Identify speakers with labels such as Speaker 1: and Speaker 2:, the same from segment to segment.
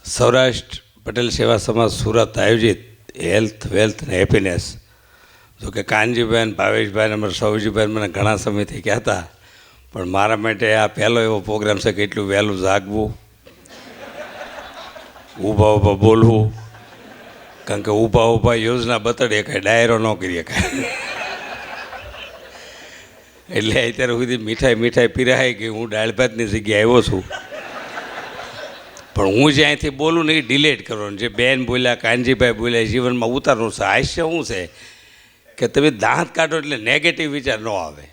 Speaker 1: સૌરાષ્ટ્ર પટેલ સેવા સમાજ સુરત આયોજિત હેલ્થ વેલ્થ અને હેપીનેસ, જો કે કાનજીભાઈ ભાવેશભાઈ અમારા સૌજીભાઈ મને ઘણા સમયથી કહેતા, પણ મારા માટે આ પહેલો એવો પ્રોગ્રામ છે કે એટલું વહેલું જાગવું, ઊભા ઊભા બોલવું, કારણ કે ઊભા ઊભા યોજના બતાડે કાંઈ ડાયરો ન કરીએ કાંઈ, એટલે અત્યારે સુધી મીઠાઈ પીરાય કે હું દાળ ભાતની જગ્યાએ આવ્યો છું, પણ હું જે અહીંથી બોલું ને એ ડિલેટ કરવાનું. જે બેન બોલ્યા, કાનજીભાઈ બોલ્યા, જીવનમાં ઉતારવું છે. હાસ્ય શું છે કે તમે દાંત કાઢો એટલે નેગેટિવ વિચાર ન આવે.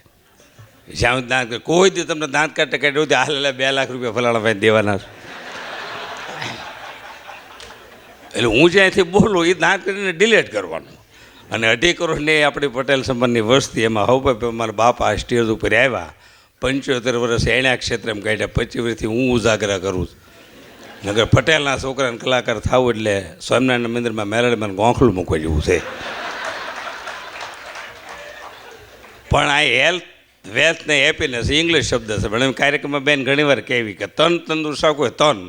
Speaker 1: જ્યાં દાંત કોઈ દી તમને દાંત કાઢતા કાઢ્યું હાલ 2 લાખ રૂપિયા ફલાણા ભાઈ દેવાના છે. એટલે હું જે અહીંથી બોલું એ દાંત કરીને ડિલેટ કરવાનું. અને 2.5 કરોડની આપણી પટેલ સંબંધની વસ્તી, એમાં હવે મારા બાપા સ્ટેજ ઉપર આવ્યા, 75 વર્ષ એણે આ ક્ષેત્રમાં કાઢ્યા, 25 વર્ષથી હું ઉજાગરા કરું છું. નગર પટેલના છોકરાને કલાકાર થવું એટલે સ્વામિનારાયણ મંદિરમાં મેલડીમાં ગોખલું મૂકવા જેવું છે. પણ આ હેલ્થ વેલ્થ ને હેપીનેસ ઇંગ્લિશ શબ્દ છે, પણ એમ કાર્યક્રમમાં બેન ઘણીવાર કહેવી કે તન તંદુરસ્ત હોય તન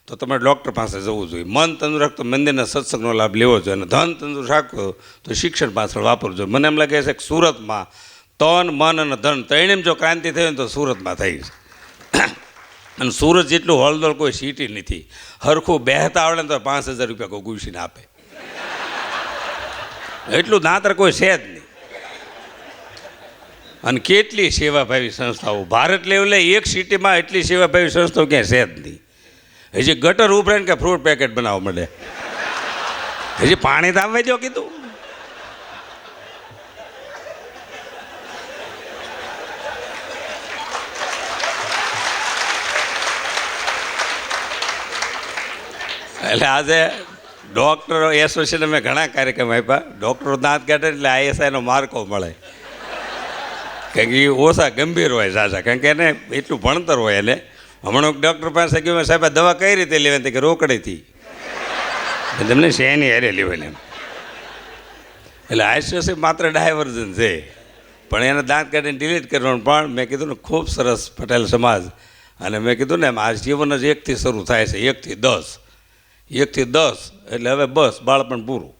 Speaker 1: તો તમારે ડૉક્ટર પાસે જવું જોઈએ, મન તંદુરસ્ત તો મંદિરના સત્સંગનો લાભ લેવો જોઈએ, અને ધન તંદુરસ્ત રાખો તો શિક્ષણ પાછળ વાપરવું જોઈએ. મને એમ લાગે છે કે સુરતમાં તન મન અને ધન ત્રણેયમાં જો ક્રાંતિ થઈ ને તો સુરતમાં થઈ છે. અને સુરત જેટલું હળદળ કોઈ સિટી નથી. હરખું બેહતા આવડે ને તો 5,000 રૂપિયા કોઈ ગુસીને આપે, એટલું દાંતર કોઈ છે જ નહીં. અને કેટલી સેવાભાવી સંસ્થાઓ ભારત લેવલે એક સિટીમાં એટલી સેવાભાવી સંસ્થાઓ ક્યાંય છે જ નહીં. હજી ગટર ઉભરાઈને કે ફ્રૂટ પેકેટ બનાવવા માંડે, હજી પાણી તો આવવા દો કીધું. એટલે આજે ડૉક્ટરો એસોસિએશન મેં ઘણા કાર્યક્રમ આપ્યા. ડૉક્ટરો દાંત કાઢે એટલે ISIનો માર્કો મળે, કારણ કે એ ઓછા ગંભીર હોય ઝાઝા, કારણ કે એને એટલું ભણતર હોય. એને હમણાં ડૉક્ટર પાસે ગયો, સાહેબ દવા કઈ રીતે લેવાની, કે રોકડીથી. તમને શેની હારે લેવાની એમ. એટલે આઈસીએસ માત્ર ડાયવર્ઝન છે, પણ એને દાંત કાઢીને ડિલીટ કરવાનું. પણ મેં કીધું ને ખૂબ સરસ પટેલ સમાજ, અને મેં કીધું ને એમ આ જીવન જ 1 થી શરૂ થાય છે, 1 થી 10, 1 થી 10 એટલે હવે બસ બાળપણ પૂરું.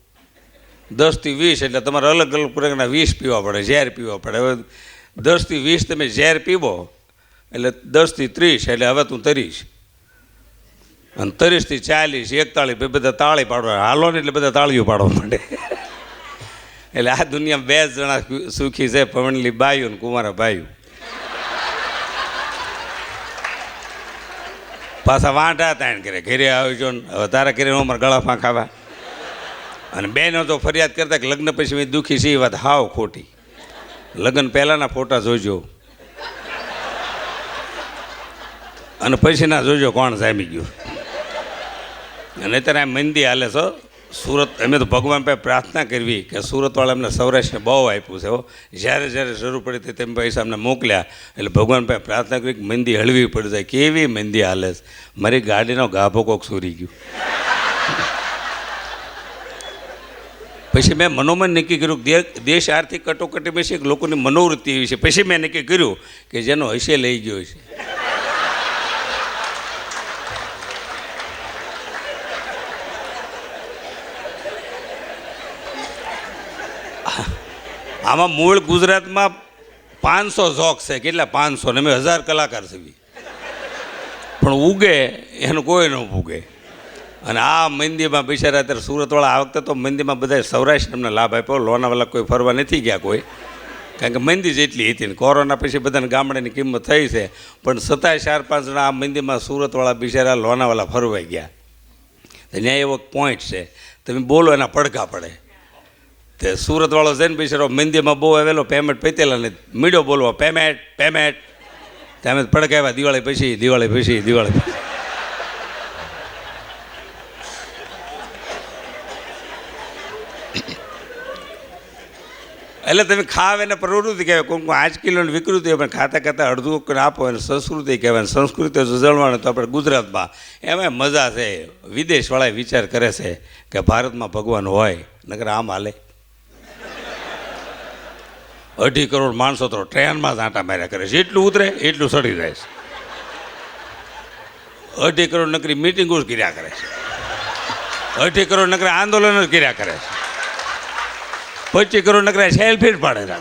Speaker 1: 10 થી 20 એટલે તમારે અલગ અલગ પ્રકારના 20 પીવા પડે, ઝેર પીવા પડે. હવે 10 થી 20 તમે ઝેર પીવો એટલે 10 થી 30 એટલે હવે તું 30, અને 30 થી 40, 41 બધા તાળી પાડવા હાલો ને એટલે બધા તાળીઓ પાડવા માંડે. એટલે આ દુનિયામાં 2 જણા સુખી છે, પવનલી બાયું ને કુંવારા બાયું. પાછા વાંઢા તાણ કરે, ઘરે આવજો ને હવે તારા ઘરે અમારે ગળા ફાં ખાવા. અને બેનો તો ફરિયાદ કરતા કે લગ્ન પછી મેં દુઃખી છે, એ વાત હાવ ખોટી. લગ્ન પહેલાંના ફોટા જોજો અને પછીના જોજો કોણ જામી ગયું. અને અત્યારે આ મંદી હાલે છે સુરત. અમે તો ભગવાન પાસે પ્રાર્થના કરવી કે સુરતવાળા અમને સૌરાષ્ટ્રને બહુ આપ્યું છે. જ્યારે જરૂર પડી હતી તેમ પૈસા અમને મોકલ્યા, એટલે ભગવાન પાસે પ્રાર્થના કરી કે મંદી હળવી પડી જાય. કેવી મંદી હાલે છે, મારી ગાડીનો ગાભો કોક સૂરી ગયું. પછી મેં મનોમન નક્કી કર્યું કે દેશ આર્થિક કટોકટીમાં છે, લોકોની મનોવૃત્તિ એવી છે. પછી મેં નક્કી કર્યું કે જેનો હશે લઈ ગયો છે. આમાં મૂળ ગુજરાતમાં 500 જોક છે, કેટલા 500 ને અમે 1000 કલાકાર છીએ, પણ ઉગે એનું કોઈ ન ઉગે. અને આ મંદીમાં બિચારા અત્યારે સુરતવાળા આ વખતે તો મંદીમાં બધા સૌરાષ્ટ્ર અમને લાભ આપ્યો. લોનાવાલા કોઈ ફરવા નથી ગયા કોઈ, કારણ કે મંદી જેટલી હતી ને કોરોના પછી બધાને ગામડાની કિંમત થઈ છે. પણ છતાંય 4-5 જણા આ મંદીમાં સુરતવાળા બિચારા લોનાવાલા ફરવા ગયા. ત્યાં એવો પોઈન્ટ છે, તમે બોલો એના પડઘા પડે. તે સુરતવાળો છે ને બિચારો મંદીમાં બહુ આવેલો, પેમેન્ટ પૈતેલા ને મીડિયો બોલવા પેમેન્ટ ત્યાં પડઘાવ્યા દિવાળી પછી. એટલે તમે ખાવ એને પ્રવૃત્તિ કહેવાય. કોઈ 5 કિલોની વિકૃતિ હોય પણ ખાતા ખાતા અડધું આપો એને સંસ્કૃતિ કહેવાય. સંસ્કૃતિ જળવાનું તો આપણે ગુજરાતમાં એમાં મજા છે. વિદેશવાળા વિચાર કરે છે કે ભારતમાં ભગવાન હોય, નકર આમ હાલે. 2.5 કરોડ માણસો તો ટ્રેનમાં જ આંટા માર્યા કરે છે, જેટલું ઉતરે એટલું ચડી જાય છે. 2.5 કરોડ નકરી મિટિંગો જ કર્યા કરે છે, 2.5 કરોડ નકરા આંદોલન જ કર્યા કરે છે, 25 કરોડ નકરા સેલ્ફી જ પાડે છે.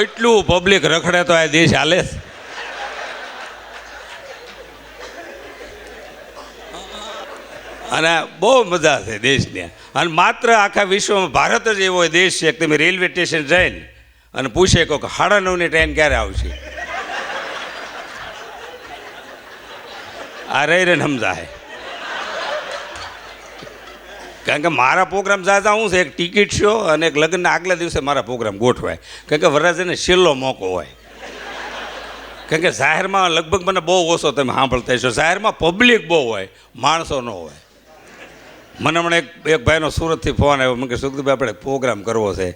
Speaker 1: એટલું પબ્લિક રખડે તો આ દેશ હાલે છે. અને બહુ મજા છે દેશની. અને માત્ર આખા વિશ્વમાં ભારત જ એવો દેશ છે કે તમે રેલવે સ્ટેશન જઈને અને પૂછે કહો કે 9:30ની ટ્રેન ક્યારે આવશે, આ રહી સમજાય. કારણ કે મારા પ્રોગ્રામ જાતા હું છે, એક ટિકિટ શો અને એક લગ્નના આગલા દિવસે મારા પ્રોગ્રામ ગોઠવાય. કારણ કે વરરાજાને છેલ્લો મોકો હોય. કારણ કે જાહેરમાં લગભગ મને બહુ ઓછો તમે સાંભળતા હશો, જાહેરમાં પબ્લિક બહુ હોય, માણસો ન હોય. મને હમણાં એક ભાઈનો સુરતથી ફોન આવ્યો, મને કે સુખદીપભાઈ આપણે પ્રોગ્રામ કરવો છે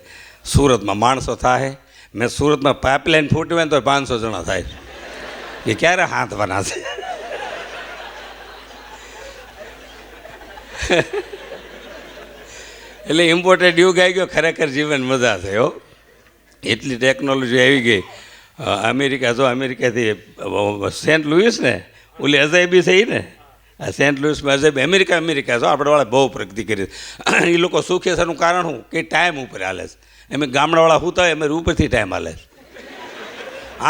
Speaker 1: સુરતમાં, માણસો થાય. મેં સુરતમાં પાઇપલાઇન ફૂટી હોય ને તો 500 જણા થાય, એ ક્યારે હાથવાના છે. એટલે ઇમ્પોર્ટેડ યુગ આવી ગયો, ખરેખર જીવન મજા છે હો. એટલી ટેકનોલોજી આવી ગઈ. અમેરિકા જો અમેરિકાથી સેન્ટ લુઈસ ને ઓલી અજાયબી છે ને, આ સેન્ટ લુઈસમાં અજાયબી અમેરિકા જો આપણેવાળા બહુ પ્રગતિ કરી. એ લોકો સુખે છે એનું કારણ શું કે ટાઈમ ઉપર હાલે છે. એમ ગામડાવાળા સૂતા હોય, એમ ઉપરથી ટાઈમ હાલે છે.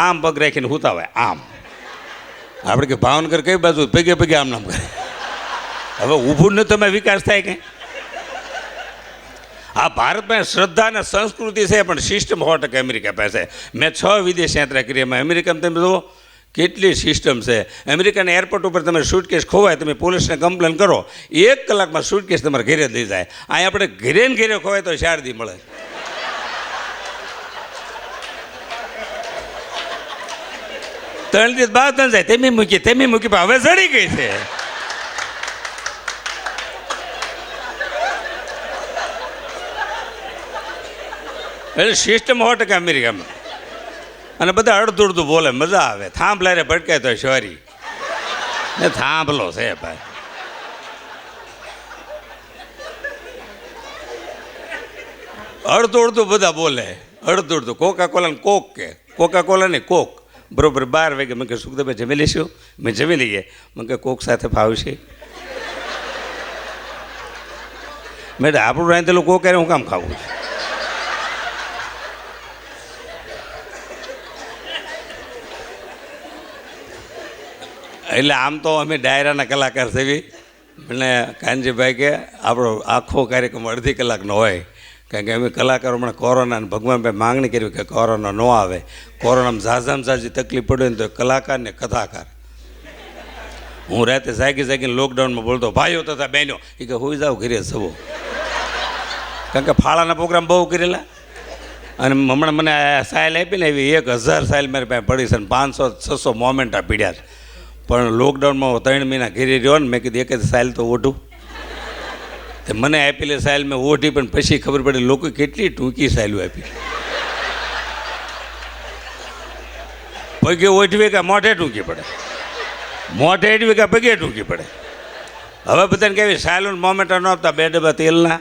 Speaker 1: આમ પગ રાખીને સૂતા હોય આમ. આપણે કે ભાવનગર કઈ બાજુ પગે પગે આમ નામ કરે. હવે ઊભું ન તમે વિકાસ થાય કંઈ. આ ભારતમાં શ્રદ્ધા અને સંસ્કૃતિ છે પણ સિસ્ટમ 100% અમેરિકા પાસે. મેં 6 વિદેશ યાત્રા કરી, એમાં અમેરિકામાં તમે જુઓ કેટલી સિસ્ટમ છે. અમેરિકાના એરપોર્ટ ઉપર તમે સુટકેસ ખોવાય, તમે પોલીસને કમ્પ્લેન કરો, 1 કલાકમાં સુટકેસ તમારે ઘરે દઈ જાય. અહીં આપણે ઘરે ને ઘરે ખોવાય તો 4 દી મળે. ત્રણ દિવસ બાદ ન જાય, તેમી મૂકી પણ હવે ચડી ગઈ છે. એટલે સિસ્ટમ 100% અમેરિકામાં. અને બધા અડધું અડધું બોલે, મજા આવે. થાંભલારે ભટકાય તો સોરી ને થાંભલો છે ભાઈ. અડધું બધા બોલે, અડધું કોકા-કોલા ને કોક કે કોકા-કોલા ને કોક. બરોબર 12 વાગે મેં કહ્યું સુખદેવભાઈ જમી લઈશું? મેં જમી લઈએ. મેં કહે કોક સાથે ફાવશે? મેં આપણું રાંધેલું કોક હું કામ ખાવું છું? એટલે આમ તો અમે ડાયરાના કલાકાર થવી. એટલે કાનજીભાઈ કે આપણો આખો કાર્યક્રમ 1.5 કલાકનો હોય. કારણ કે અમે કલાકારો હમણાં કોરોના ભગવાનભાઈ માંગણી કરી કે કોરોના ન આવે. કોરોનામાં ઝાઝામાં ઝાઝી તકલીફ પડે ને તો કલાકાર ને કથાકાર. હું રાતે જાગીને લોકડાઉનમાં બોલતો ભાઈઓ તથા બહેનો, એ કે હોઈ જાવ ઘરે સવો. કારણ કે ફાળાના પ્રોગ્રામ બહુ કરેલા. અને હમણાં મને સાયલ આપીને એવી 1000 સાયલ મારી પાસે પડી છે ને 500-600 મોમેન્ટા પીડ્યા છે. પણ લોકડાઉનમાં 3 મહિના ઘેરી રહ્યો ને, મેં કીધું એક જ સાયલ તો ઓઢું. તે મને આપેલી સાયલ મેં ઓઢી, પણ પછી ખબર પડી લોકો કેટલી ટૂંકી સાયલું આપી. પગે ઓઢવી કે મોઢે ટૂંકી પડે, મોઢે એડવી કે પગે ટૂંકી પડે. હવે બધાને કેવી સાયલું મોમેન્ટા ન આપતા, 2 ડબ્બા તેલના,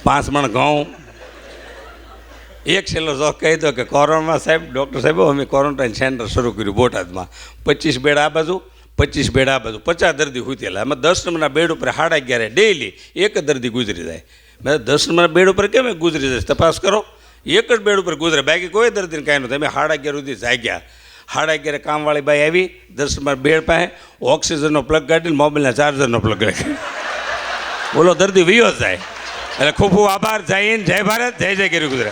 Speaker 1: 5 મણ ઘઉં. એક છેલ્લો જોક કહી દો કે કોરોનામાં સાહેબ, ડૉક્ટર સાહેબ અમે ક્વોરન્ટાઇન સેન્ટર શરૂ કર્યું બોટાદમાં. 25 બેડ આ બાજુ, 25 બેડ આ બાજુ, 50 દર્દી સૂતેલા. એમાં 10 નંબરના બેડ ઉપર 11:30 ડેઈલી એક જ દર્દી ગુજરી જાય. મેં 10 નંબરના બેડ ઉપર કેમ ગુજરી જાય તપાસ કરો? એક જ બેડ ઉપર ગુજરે, બાકી કોઈ દર્દીને કાંઈ નહોતું. અમે 11:30 સુધી જાગ્યા. 11:30 કામવાળી બાઈ આવી 10 નંબર બેડ પાસે, ઓક્સિજનનો પ્લગ કાઢીને મોબાઈલના ચાર્જરનો પ્લગ રાખી બોલો દર્દી વિયો જાય. એટલે ખૂબ ખૂબ આભાર. જય હિન્દ, જય ભારત, જય જય ગીરી ગુજરાત.